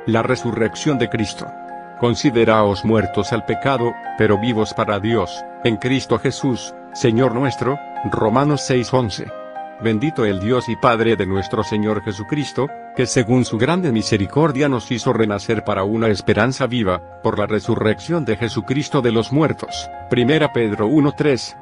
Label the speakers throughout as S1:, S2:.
S1: La resurrección de Cristo. Consideraos muertos al pecado, pero vivos para Dios, en Cristo Jesús, Señor nuestro. Romanos 6:11. Bendito el Dios y Padre de nuestro Señor Jesucristo, que según su grande misericordia nos hizo renacer para una esperanza viva, por la resurrección de Jesucristo de los muertos. 1 Pedro 1:3.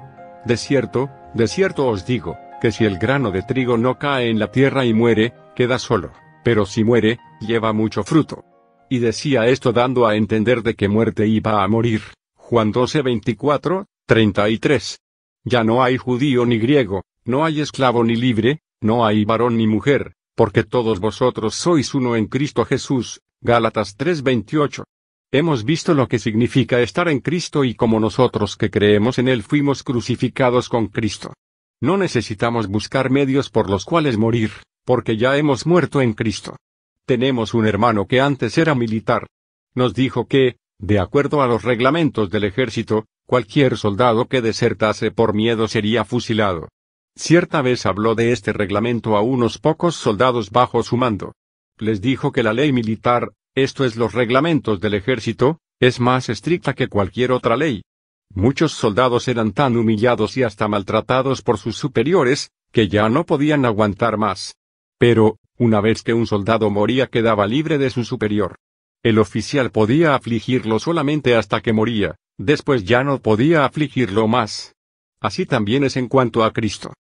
S1: De cierto os digo, que si el grano de trigo no cae en la tierra y muere, queda solo, pero si muere, lleva mucho fruto. Y decía esto dando a entender de qué muerte iba a morir. Juan 12:24, 33. Ya no hay judío ni griego, no hay esclavo ni libre, no hay varón ni mujer, porque todos vosotros sois uno en Cristo Jesús. Gálatas 3:28. Hemos visto lo que significa estar en Cristo y como nosotros que creemos en Él fuimos crucificados con Cristo. No necesitamos buscar medios por los cuales morir, porque ya hemos muerto en Cristo. Tenemos un hermano que antes era militar. Nos dijo que, de acuerdo a los reglamentos del ejército, cualquier soldado que desertase por miedo sería fusilado. Cierta vez habló de este reglamento a unos pocos soldados bajo su mando. Les dijo que la ley militar, esto es los reglamentos del ejército, es más estricta que cualquier otra ley. Muchos soldados eran tan humillados y hasta maltratados por sus superiores, que ya no podían aguantar más. Pero, una vez que un soldado moría quedaba libre de su superior. El oficial podía afligirlo solamente hasta que moría, después ya no podía afligirlo más. Así también es en cuanto a Cristo.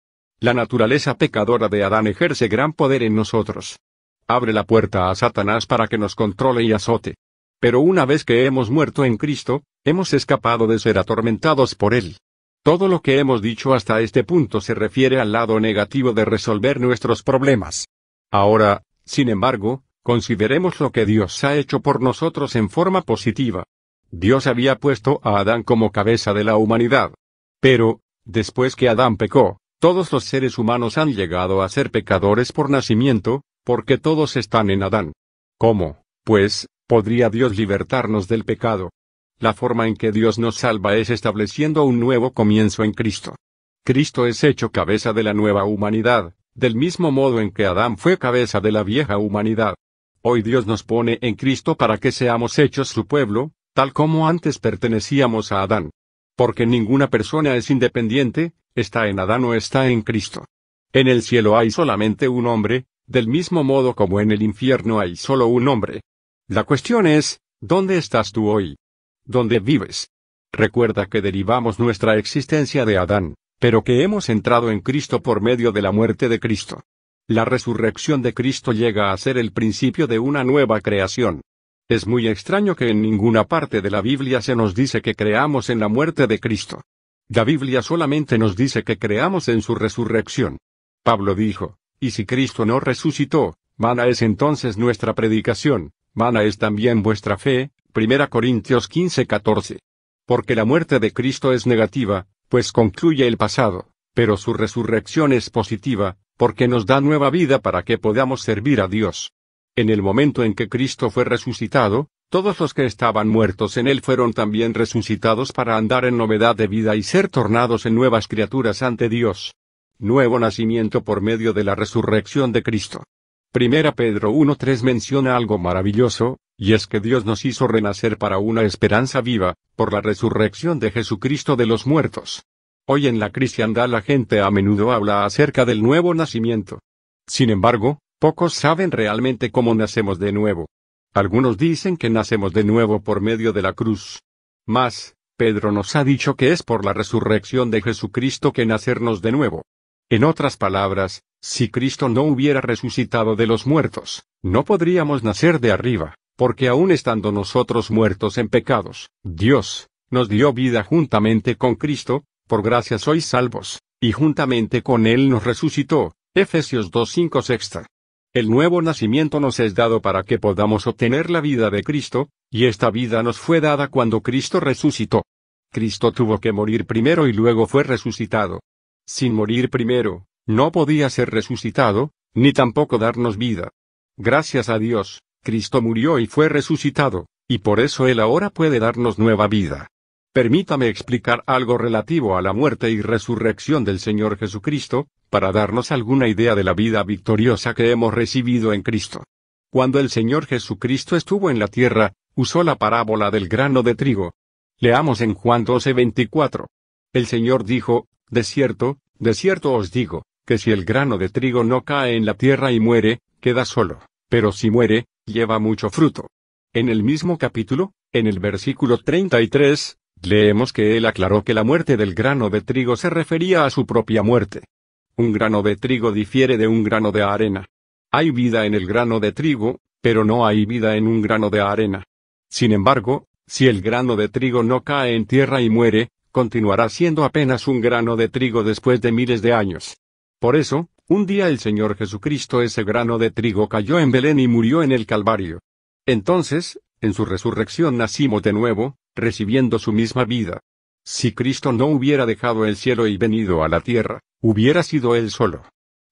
S1: La naturaleza pecadora de Adán ejerce gran poder en nosotros. Abre la puerta a Satanás para que nos controle y azote. Pero una vez que hemos muerto en Cristo, hemos escapado de ser atormentados por Él. Todo lo que hemos dicho hasta este punto se refiere al lado negativo de resolver nuestros problemas. Ahora, sin embargo, consideremos lo que Dios ha hecho por nosotros en forma positiva. Dios había puesto a Adán como cabeza de la humanidad. Pero, después que Adán pecó, todos los seres humanos han llegado a ser pecadores por nacimiento, porque todos están en Adán. ¿Cómo, pues, podría Dios libertarnos del pecado? La forma en que Dios nos salva es estableciendo un nuevo comienzo en Cristo. Cristo es hecho cabeza de la nueva humanidad, del mismo modo en que Adán fue cabeza de la vieja humanidad. Hoy Dios nos pone en Cristo para que seamos hechos su pueblo, tal como antes pertenecíamos a Adán. Porque ninguna persona es independiente, está en Adán o está en Cristo. En el cielo hay solamente un hombre, del mismo modo como en el infierno hay solo un hombre. La cuestión es, ¿dónde estás tú hoy? ¿Dónde vives? Recuerda que derivamos nuestra existencia de Adán, pero que hemos entrado en Cristo por medio de la muerte de Cristo. La resurrección de Cristo llega a ser el principio de una nueva creación. Es muy extraño que en ninguna parte de la Biblia se nos dice que creamos en la muerte de Cristo. La Biblia solamente nos dice que creamos en su resurrección. Pablo dijo, y si Cristo no resucitó, vana es entonces nuestra predicación, vana es también vuestra fe. 1 Corintios 15:14. Porque la muerte de Cristo es negativa, pues concluye el pasado, pero su resurrección es positiva, porque nos da nueva vida para que podamos servir a Dios. En el momento en que Cristo fue resucitado, todos los que estaban muertos en Él fueron también resucitados para andar en novedad de vida y ser tornados en nuevas criaturas ante Dios. Nuevo nacimiento por medio de la resurrección de Cristo. 1 Pedro 1:3 menciona algo maravilloso, y es que Dios nos hizo renacer para una esperanza viva, por la resurrección de Jesucristo de los muertos. Hoy en la cristiandad la gente a menudo habla acerca del nuevo nacimiento. Sin embargo, pocos saben realmente cómo nacemos de nuevo. Algunos dicen que nacemos de nuevo por medio de la cruz. Mas, Pedro nos ha dicho que es por la resurrección de Jesucristo que nacernos de nuevo. En otras palabras, si Cristo no hubiera resucitado de los muertos, no podríamos nacer de arriba, porque aún estando nosotros muertos en pecados, Dios nos dio vida juntamente con Cristo, por gracia sois salvos, y juntamente con Él nos resucitó. Efesios 2:5-6. El nuevo nacimiento nos es dado para que podamos obtener la vida de Cristo, y esta vida nos fue dada cuando Cristo resucitó. Cristo tuvo que morir primero y luego fue resucitado. Sin morir primero, no podía ser resucitado, ni tampoco darnos vida. Gracias a Dios, Cristo murió y fue resucitado, y por eso Él ahora puede darnos nueva vida. Permítame explicar algo relativo a la muerte y resurrección del Señor Jesucristo, para darnos alguna idea de la vida victoriosa que hemos recibido en Cristo. Cuando el Señor Jesucristo estuvo en la tierra, usó la parábola del grano de trigo. Leamos en Juan 12:24. El Señor dijo, de cierto os digo, que si el grano de trigo no cae en la tierra y muere, queda solo, pero si muere, lleva mucho fruto. En el mismo capítulo, en el versículo 33, leemos que él aclaró que la muerte del grano de trigo se refería a su propia muerte. Un grano de trigo difiere de un grano de arena. Hay vida en el grano de trigo, pero no hay vida en un grano de arena. Sin embargo, si el grano de trigo no cae en tierra y muere, continuará siendo apenas un grano de trigo después de miles de años. Por eso, un día el Señor Jesucristo, ese grano de trigo, cayó en Belén y murió en el Calvario. Entonces, en su resurrección nacimos de nuevo, recibiendo su misma vida. Si Cristo no hubiera dejado el cielo y venido a la tierra, hubiera sido él solo.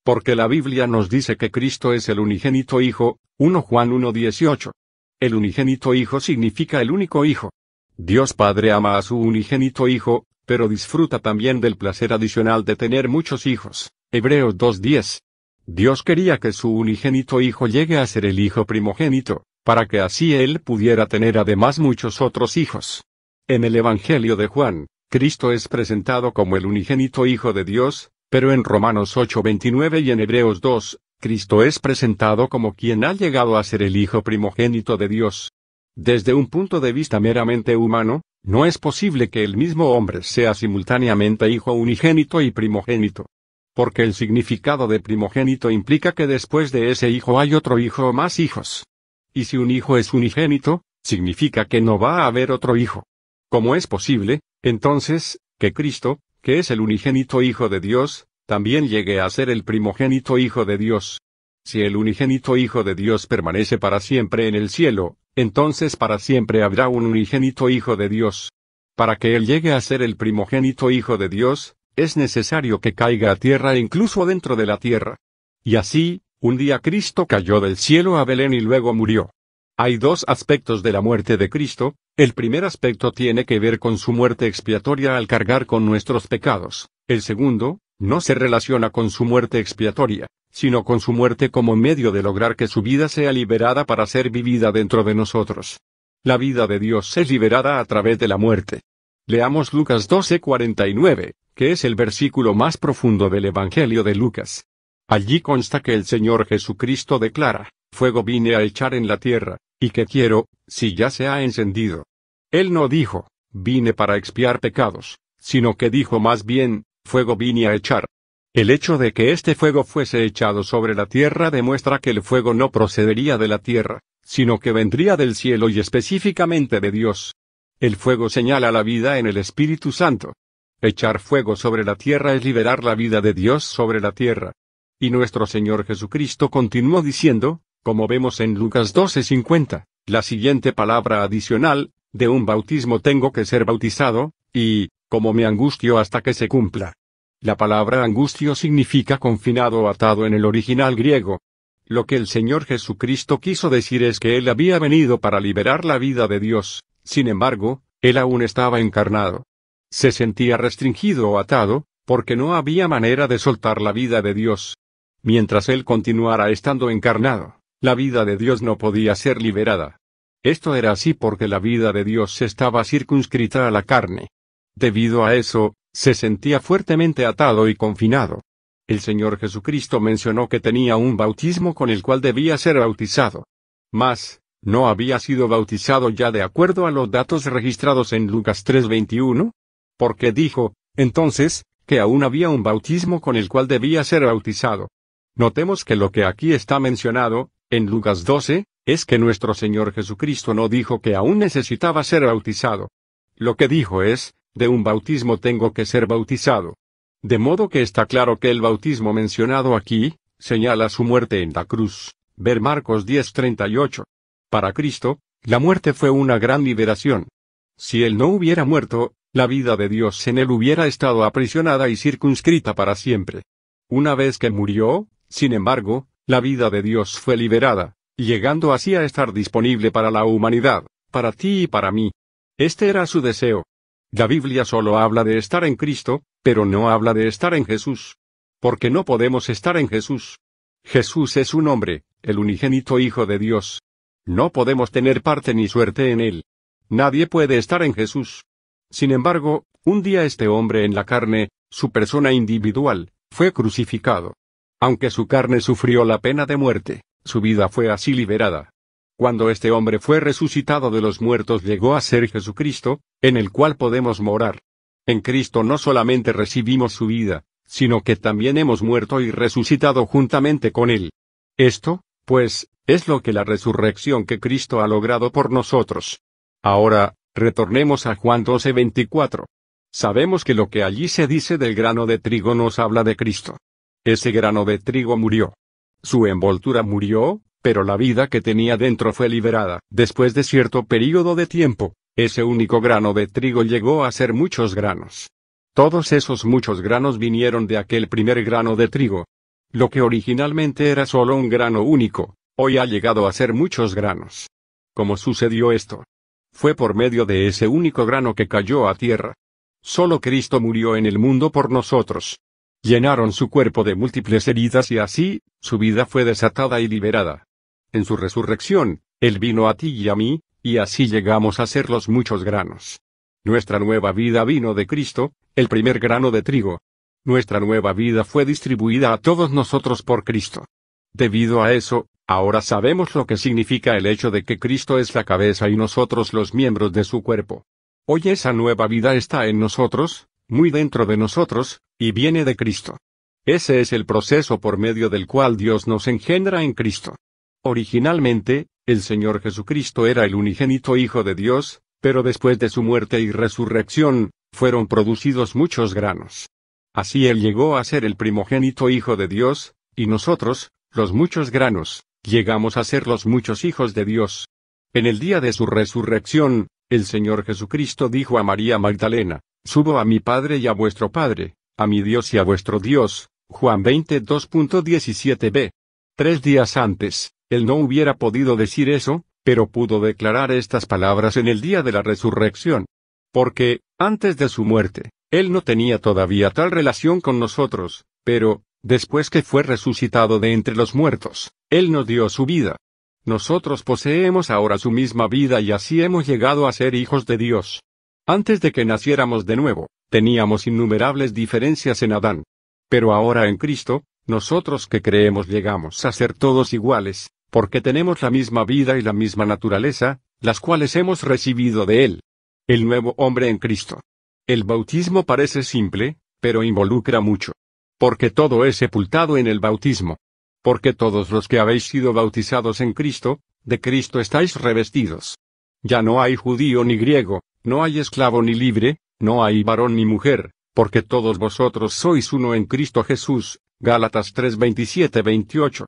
S1: Porque la Biblia nos dice que Cristo es el unigénito Hijo, 1 Juan 1:18. El unigénito Hijo significa el único Hijo. Dios Padre ama a su unigénito Hijo, pero disfruta también del placer adicional de tener muchos hijos. Hebreos 2:10. Dios quería que su unigénito Hijo llegue a ser el Hijo primogénito, para que así él pudiera tener además muchos otros hijos. En el Evangelio de Juan, Cristo es presentado como el unigénito Hijo de Dios, pero en Romanos 8:29 y en Hebreos 2, Cristo es presentado como quien ha llegado a ser el Hijo primogénito de Dios. Desde un punto de vista meramente humano, no es posible que el mismo hombre sea simultáneamente Hijo unigénito y primogénito. Porque el significado de primogénito implica que después de ese hijo hay otro hijo o más hijos. Y si un hijo es unigénito, significa que no va a haber otro hijo. ¿Cómo es posible, entonces, que Cristo, que es el unigénito Hijo de Dios, también llegue a ser el primogénito Hijo de Dios? Si el unigénito Hijo de Dios permanece para siempre en el cielo, entonces para siempre habrá un unigénito Hijo de Dios. Para que él llegue a ser el primogénito Hijo de Dios, es necesario que caiga a tierra incluso dentro de la tierra. Y así, un día Cristo cayó del cielo a Belén y luego murió. Hay dos aspectos de la muerte de Cristo. El primer aspecto tiene que ver con su muerte expiatoria al cargar con nuestros pecados. El segundo, no se relaciona con su muerte expiatoria, sino con su muerte como medio de lograr que su vida sea liberada para ser vivida dentro de nosotros. La vida de Dios es liberada a través de la muerte. Leamos Lucas 12:49, que es el versículo más profundo del Evangelio de Lucas. Allí consta que el Señor Jesucristo declara, fuego vine a echar en la tierra, y que quiero, si ya se ha encendido. Él no dijo, vine para expiar pecados, sino que dijo más bien, fuego vine a echar. El hecho de que este fuego fuese echado sobre la tierra demuestra que el fuego no procedería de la tierra, sino que vendría del cielo y específicamente de Dios. El fuego señala la vida en el Espíritu Santo. Echar fuego sobre la tierra es liberar la vida de Dios sobre la tierra. Y nuestro Señor Jesucristo continuó diciendo, como vemos en Lucas 12:50, la siguiente palabra adicional, de un bautismo tengo que ser bautizado, y, como me angustio hasta que se cumpla. La palabra angustio significa confinado o atado en el original griego. Lo que el Señor Jesucristo quiso decir es que Él había venido para liberar la vida de Dios, sin embargo, Él aún estaba encarnado. Se sentía restringido o atado, porque no había manera de soltar la vida de Dios. Mientras Él continuara estando encarnado, la vida de Dios no podía ser liberada. Esto era así porque la vida de Dios estaba circunscrita a la carne. Debido a eso, se sentía fuertemente atado y confinado. El Señor Jesucristo mencionó que tenía un bautismo con el cual debía ser bautizado. Mas, ¿no había sido bautizado ya de acuerdo a los datos registrados en Lucas 3:21? Porque dijo, entonces, que aún había un bautismo con el cual debía ser bautizado. Notemos que lo que aquí está mencionado, en Lucas 12, es que nuestro Señor Jesucristo no dijo que aún necesitaba ser bautizado. Lo que dijo es, de un bautismo tengo que ser bautizado. De modo que está claro que el bautismo mencionado aquí, señala su muerte en la cruz. Ver Marcos 10:38. Para Cristo, la muerte fue una gran liberación. Si Él no hubiera muerto, la vida de Dios en Él hubiera estado aprisionada y circunscrita para siempre. Una vez que murió, sin embargo, la vida de Dios fue liberada, llegando así a estar disponible para la humanidad, para ti y para mí. Este era su deseo. La Biblia solo habla de estar en Cristo, pero no habla de estar en Jesús. Porque no podemos estar en Jesús. Jesús es un hombre, el unigénito Hijo de Dios. No podemos tener parte ni suerte en él. Nadie puede estar en Jesús. Sin embargo, un día este hombre en la carne, su persona individual, fue crucificado. Aunque su carne sufrió la pena de muerte, su vida fue así liberada. Cuando este hombre fue resucitado de los muertos llegó a ser Jesucristo, en el cual podemos morar. En Cristo no solamente recibimos su vida, sino que también hemos muerto y resucitado juntamente con Él. Esto, pues, es lo que la resurrección que Cristo ha logrado por nosotros. Ahora, retornemos a Juan 12:24. Sabemos que lo que allí se dice del grano de trigo nos habla de Cristo. Ese grano de trigo murió. Su envoltura murió, pero la vida que tenía dentro fue liberada. Después de cierto período de tiempo, ese único grano de trigo llegó a ser muchos granos. Todos esos muchos granos vinieron de aquel primer grano de trigo. Lo que originalmente era solo un grano único, hoy ha llegado a ser muchos granos. ¿Cómo sucedió esto? Fue por medio de ese único grano que cayó a tierra. Solo Cristo murió en el mundo por nosotros. Llenaron su cuerpo de múltiples heridas y así, su vida fue desatada y liberada. En su resurrección, Él vino a ti y a mí, y así llegamos a ser los muchos granos. Nuestra nueva vida vino de Cristo, el primer grano de trigo. Nuestra nueva vida fue distribuida a todos nosotros por Cristo. Debido a eso, ahora sabemos lo que significa el hecho de que Cristo es la cabeza y nosotros los miembros de su cuerpo. Hoy esa nueva vida está en nosotros, muy dentro de nosotros, y viene de Cristo. Ese es el proceso por medio del cual Dios nos engendra en Cristo. Originalmente, el Señor Jesucristo era el unigénito Hijo de Dios, pero después de su muerte y resurrección, fueron producidos muchos granos. Así Él llegó a ser el primogénito Hijo de Dios, y nosotros, los muchos granos, llegamos a ser los muchos hijos de Dios. En el día de su resurrección, el Señor Jesucristo dijo a María Magdalena: «Subo a mi Padre y a vuestro Padre, a mi Dios y a vuestro Dios». Juan 22:17b. 3 días antes, Él no hubiera podido decir eso, pero pudo declarar estas palabras en el día de la resurrección. Porque, antes de su muerte, Él no tenía todavía tal relación con nosotros, pero, después que fue resucitado de entre los muertos, Él nos dio su vida. Nosotros poseemos ahora su misma vida y así hemos llegado a ser hijos de Dios. Antes de que naciéramos de nuevo, teníamos innumerables diferencias en Adán. Pero ahora en Cristo, nosotros que creemos llegamos a ser todos iguales, porque tenemos la misma vida y la misma naturaleza, las cuales hemos recibido de Él. El nuevo hombre en Cristo. El bautismo parece simple, pero involucra mucho. Porque todo es sepultado en el bautismo. Porque todos los que habéis sido bautizados en Cristo, de Cristo estáis revestidos. Ya no hay judío ni griego, no hay esclavo ni libre, no hay varón ni mujer, porque todos vosotros sois uno en Cristo Jesús. Gálatas 3:27-28.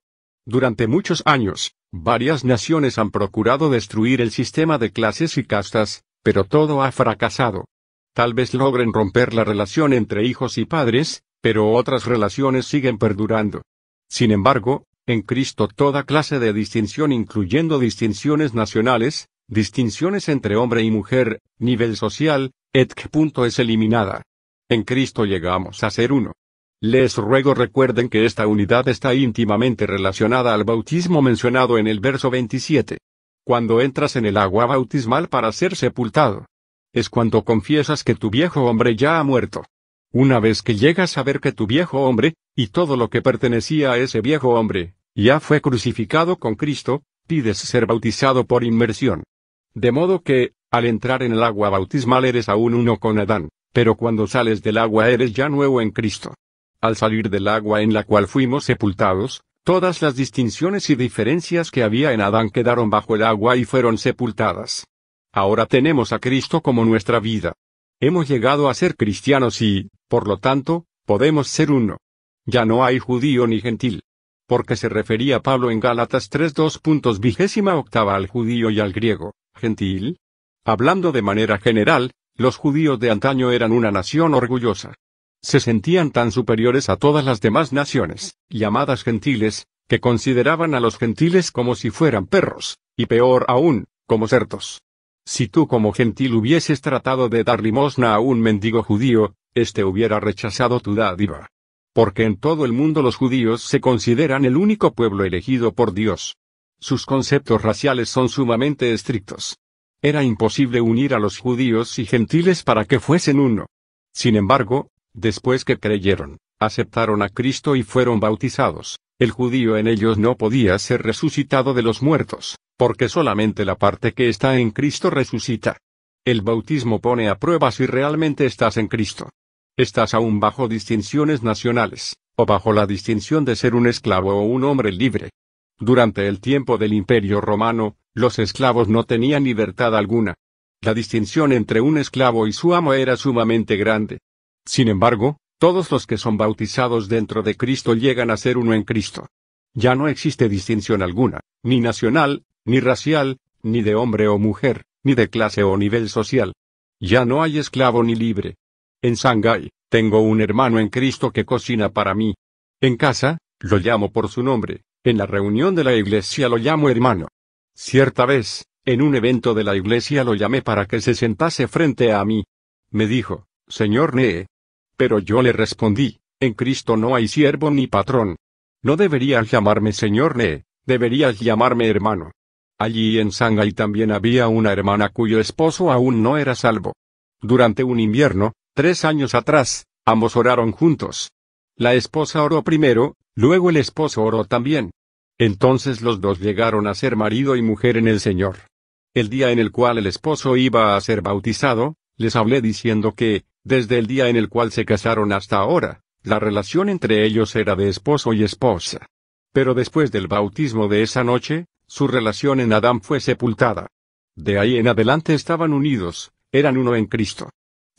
S1: Durante muchos años, varias naciones han procurado destruir el sistema de clases y castas, pero todo ha fracasado. Tal vez logren romper la relación entre hijos y padres, pero otras relaciones siguen perdurando. Sin embargo, en Cristo toda clase de distinción, incluyendo distinciones nacionales, distinciones entre hombre y mujer, nivel social, etc., es eliminada. En Cristo llegamos a ser uno. Les ruego recuerden que esta unidad está íntimamente relacionada al bautismo mencionado en el verso 27. Cuando entras en el agua bautismal para ser sepultado, es cuando confiesas que tu viejo hombre ya ha muerto. Una vez que llegas a ver que tu viejo hombre, y todo lo que pertenecía a ese viejo hombre, ya fue crucificado con Cristo, pides ser bautizado por inmersión. De modo que, al entrar en el agua bautismal eres aún uno con Adán, pero cuando sales del agua eres ya nuevo en Cristo. Al salir del agua en la cual fuimos sepultados, todas las distinciones y diferencias que había en Adán quedaron bajo el agua y fueron sepultadas. Ahora tenemos a Cristo como nuestra vida. Hemos llegado a ser cristianos y, por lo tanto, podemos ser uno. Ya no hay judío ni gentil. Porque se refería Pablo en Gálatas 3:28 al judío y al griego, gentil. Hablando de manera general, los judíos de antaño eran una nación orgullosa. Se sentían tan superiores a todas las demás naciones, llamadas gentiles, que consideraban a los gentiles como si fueran perros, y peor aún, como cerdos. Si tú como gentil hubieses tratado de dar limosna a un mendigo judío, éste hubiera rechazado tu dádiva. porque en todo el mundo los judíos se consideran el único pueblo elegido por Dios. Sus conceptos raciales son sumamente estrictos. Era imposible unir a los judíos y gentiles para que fuesen uno. Sin embargo, después que creyeron, aceptaron a Cristo y fueron bautizados, el judío en ellos no podía ser resucitado de los muertos, porque solamente la parte que está en Cristo resucita. El bautismo pone a prueba si realmente estás en Cristo. ¿Estás aún bajo distinciones nacionales, o bajo la distinción de ser un esclavo o un hombre libre? Durante el tiempo del Imperio Romano, los esclavos no tenían libertad alguna. La distinción entre un esclavo y su amo era sumamente grande. Sin embargo, todos los que son bautizados dentro de Cristo llegan a ser uno en Cristo. Ya no existe distinción alguna, ni nacional, ni racial, ni de hombre o mujer, ni de clase o nivel social. Ya no hay esclavo ni libre. En Shanghái, tengo un hermano en Cristo que cocina para mí. En casa, lo llamo por su nombre. En la reunión de la iglesia lo llamo hermano. Cierta vez, en un evento de la iglesia lo llamé para que se sentase frente a mí. Me dijo, Señor Nee. Pero yo le respondí, en Cristo no hay siervo ni patrón. No deberías llamarme Señor Nee, deberías llamarme hermano. Allí en Shanghái también había una hermana cuyo esposo aún no era salvo. Durante un invierno, 3 años atrás, ambos oraron juntos. La esposa oró primero, luego el esposo oró también. Entonces los dos llegaron a ser marido y mujer en el Señor. El día en el cual el esposo iba a ser bautizado, les hablé diciendo que, desde el día en el cual se casaron hasta ahora, la relación entre ellos era de esposo y esposa. Pero después del bautismo de esa noche, su relación en Adán fue sepultada. De ahí en adelante estaban unidos, eran uno en Cristo.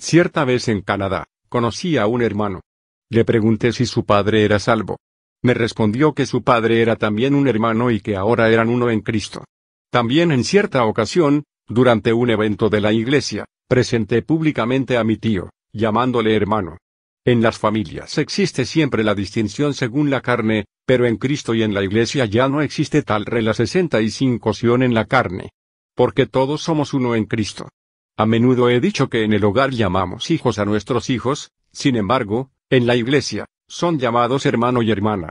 S1: Cierta vez en Canadá, conocí a un hermano. Le pregunté si su padre era salvo. Me respondió que su padre era también un hermano y que ahora eran uno en Cristo. También en cierta ocasión, durante un evento de la iglesia, presenté públicamente a mi tío, llamándole hermano. En las familias existe siempre la distinción según la carne, pero en Cristo y en la iglesia ya no existe tal regla 65 en la carne. Porque todos somos uno en Cristo. A menudo he dicho que en el hogar llamamos hijos a nuestros hijos, sin embargo, en la iglesia, son llamados hermano y hermana.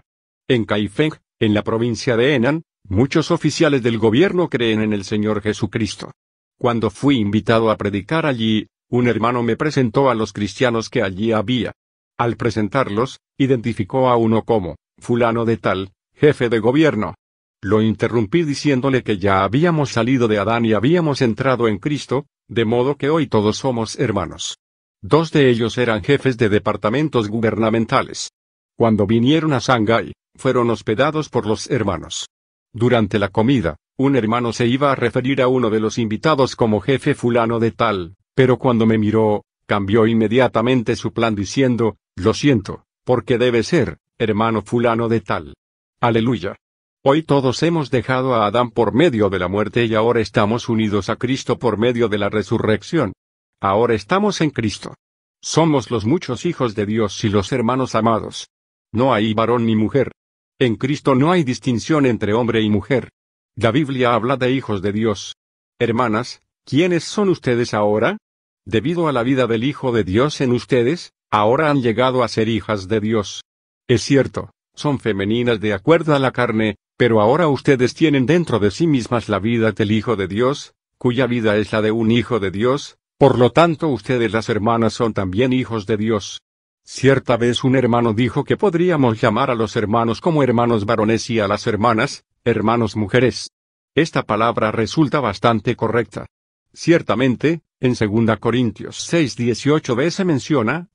S1: En Kaifeng, en la provincia de Henan, muchos oficiales del gobierno creen en el Señor Jesucristo. Cuando fui invitado a predicar allí, un hermano me presentó a los cristianos que allí había. Al presentarlos, identificó a uno como, fulano de tal, jefe de gobierno. Lo interrumpí diciéndole que ya habíamos salido de Adán y habíamos entrado en Cristo, de modo que hoy todos somos hermanos. 2 de ellos eran jefes de departamentos gubernamentales. Cuando vinieron a Shanghái, fueron hospedados por los hermanos. Durante la comida, un hermano se iba a referir a uno de los invitados como jefe fulano de tal, pero cuando me miró, cambió inmediatamente su plan diciendo, lo siento, porque debe ser, hermano fulano de tal. Aleluya. Hoy todos hemos dejado a Adán por medio de la muerte y ahora estamos unidos a Cristo por medio de la resurrección. Ahora estamos en Cristo. Somos los muchos hijos de Dios y los hermanos amados. No hay varón ni mujer. En Cristo no hay distinción entre hombre y mujer. La Biblia habla de hijos de Dios. Hermanas, ¿quiénes son ustedes ahora? Debido a la vida del Hijo de Dios en ustedes, ahora han llegado a ser hijas de Dios. Es cierto, son femeninas de acuerdo a la carne, pero ahora ustedes tienen dentro de sí mismas la vida del Hijo de Dios, cuya vida es la de un Hijo de Dios, por lo tanto ustedes las hermanas son también hijos de Dios. Cierta vez un hermano dijo que podríamos llamar a los hermanos como hermanos varones y a las hermanas, hermanos mujeres. Esta palabra resulta bastante correcta. Ciertamente, en 2 Corintios 6:18 se menciona,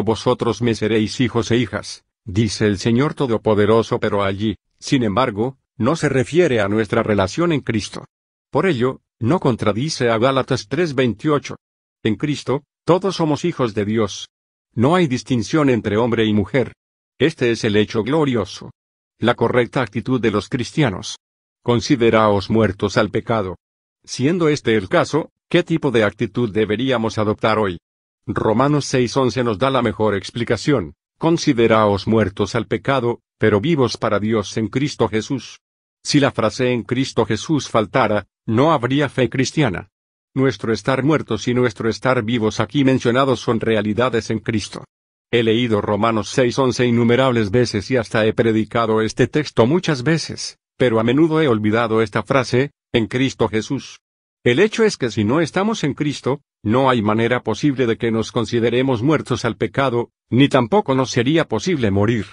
S1: vosotros me seréis hijos e hijas, dice el Señor Todopoderoso, pero allí, sin embargo, no se refiere a nuestra relación en Cristo. Por ello, no contradice a Gálatas 3:28. En Cristo, todos somos hijos de Dios. No hay distinción entre hombre y mujer. Este es el hecho glorioso. La correcta actitud de los cristianos. Consideraos muertos al pecado. Siendo este el caso, ¿qué tipo de actitud deberíamos adoptar hoy? Romanos 6:11 nos da la mejor explicación. Consideraos muertos al pecado, pero vivos para Dios en Cristo Jesús. Si la frase en Cristo Jesús faltara, no habría fe cristiana. Nuestro estar muertos y nuestro estar vivos aquí mencionados son realidades en Cristo. He leído Romanos 6:11 innumerables veces y hasta he predicado este texto muchas veces, pero a menudo he olvidado esta frase, en Cristo Jesús. El hecho es que si no estamos en Cristo, no hay manera posible de que nos consideremos muertos al pecado, ni tampoco nos sería posible morir.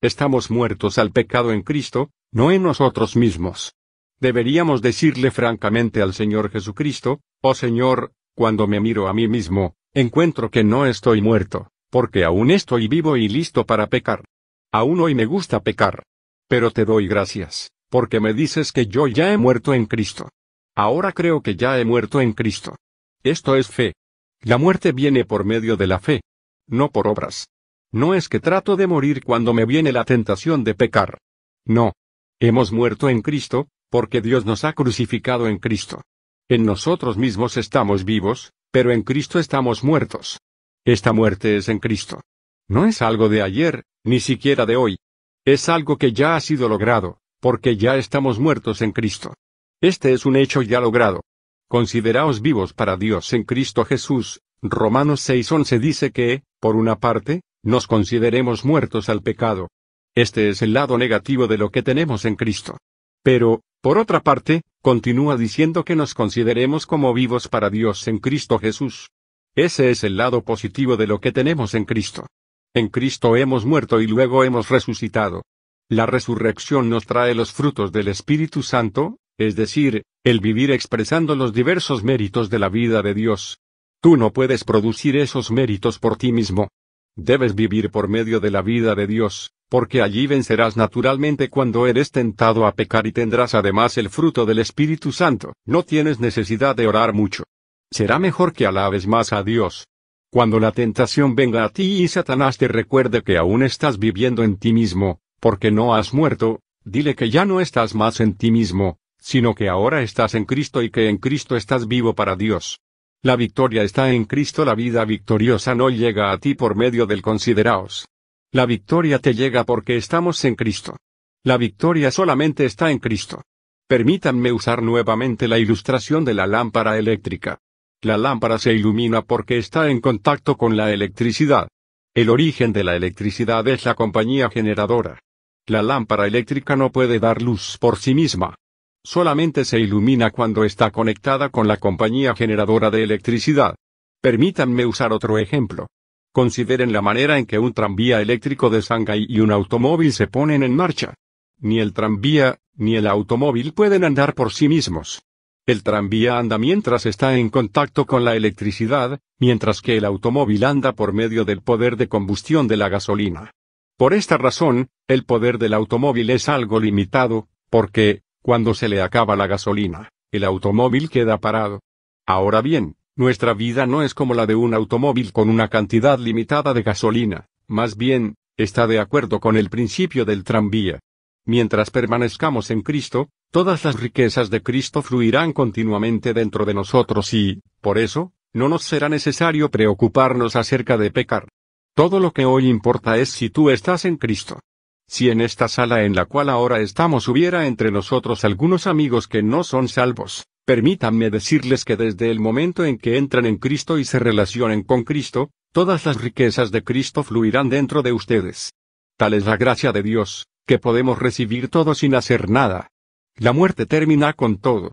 S1: Estamos muertos al pecado en Cristo, no en nosotros mismos. Deberíamos decirle francamente al Señor Jesucristo: oh Señor, cuando me miro a mí mismo, encuentro que no estoy muerto, porque aún estoy vivo y listo para pecar. Aún hoy me gusta pecar. Pero te doy gracias, porque me dices que yo ya he muerto en Cristo. Ahora creo que ya he muerto en Cristo. Esto es fe. La muerte viene por medio de la fe, no por obras. No es que trato de morir cuando me viene la tentación de pecar. No. Hemos muerto en Cristo, porque Dios nos ha crucificado en Cristo. En nosotros mismos estamos vivos, pero en Cristo estamos muertos. Esta muerte es en Cristo. No es algo de ayer, ni siquiera de hoy. Es algo que ya ha sido logrado, porque ya estamos muertos en Cristo. Este es un hecho ya logrado. Consideraos vivos para Dios en Cristo Jesús. Romanos 6:11 dice que, por una parte, nos consideremos muertos al pecado. Este es el lado negativo de lo que tenemos en Cristo. Pero, por otra parte, continúa diciendo que nos consideremos como vivos para Dios en Cristo Jesús. Ese es el lado positivo de lo que tenemos en Cristo. En Cristo hemos muerto y luego hemos resucitado. La resurrección nos trae los frutos del Espíritu Santo, es decir, el vivir expresando los diversos méritos de la vida de Dios. Tú no puedes producir esos méritos por ti mismo. Debes vivir por medio de la vida de Dios, porque allí vencerás naturalmente cuando eres tentado a pecar y tendrás además el fruto del Espíritu Santo. No tienes necesidad de orar mucho. Será mejor que alabes más a Dios. Cuando la tentación venga a ti y Satanás te recuerde que aún estás viviendo en ti mismo, porque no has muerto, dile que ya no estás más en ti mismo, sino que ahora estás en Cristo y que en Cristo estás vivo para Dios. La victoria está en Cristo. La vida victoriosa no llega a ti por medio del consideraos. La victoria te llega porque estamos en Cristo. La victoria solamente está en Cristo. Permítanme usar nuevamente la ilustración de la lámpara eléctrica. La lámpara se ilumina porque está en contacto con la electricidad. El origen de la electricidad es la compañía generadora. La lámpara eléctrica no puede dar luz por sí misma. Solamente se ilumina cuando está conectada con la compañía generadora de electricidad. Permítanme usar otro ejemplo. Consideren la manera en que un tranvía eléctrico de Shanghái y un automóvil se ponen en marcha. Ni el tranvía, ni el automóvil pueden andar por sí mismos. El tranvía anda mientras está en contacto con la electricidad, mientras que el automóvil anda por medio del poder de combustión de la gasolina. Por esta razón, el poder del automóvil es algo limitado, porque, cuando se le acaba la gasolina, el automóvil queda parado. Ahora bien, nuestra vida no es como la de un automóvil con una cantidad limitada de gasolina, más bien, está de acuerdo con el principio del tranvía. Mientras permanezcamos en Cristo, todas las riquezas de Cristo fluirán continuamente dentro de nosotros y, por eso, no nos será necesario preocuparnos acerca de pecar. Todo lo que hoy importa es si tú estás en Cristo. Si en esta sala en la cual ahora estamos hubiera entre nosotros algunos amigos que no son salvos, permítanme decirles que desde el momento en que entran en Cristo y se relacionen con Cristo, todas las riquezas de Cristo fluirán dentro de ustedes. Tal es la gracia de Dios, que podemos recibir todo sin hacer nada. La muerte termina con todo.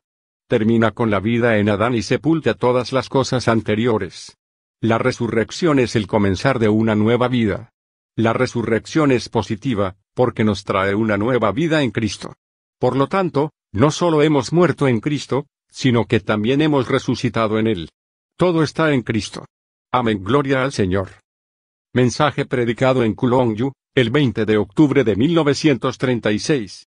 S1: Termina con la vida en Adán y sepulta todas las cosas anteriores. La resurrección es el comenzar de una nueva vida. La resurrección es positiva, porque nos trae una nueva vida en Cristo. Por lo tanto, no solo hemos muerto en Cristo, sino que también hemos resucitado en Él. Todo está en Cristo. Amén. Gloria al Señor. Mensaje predicado en Kulongju, el 20 de octubre de 1936.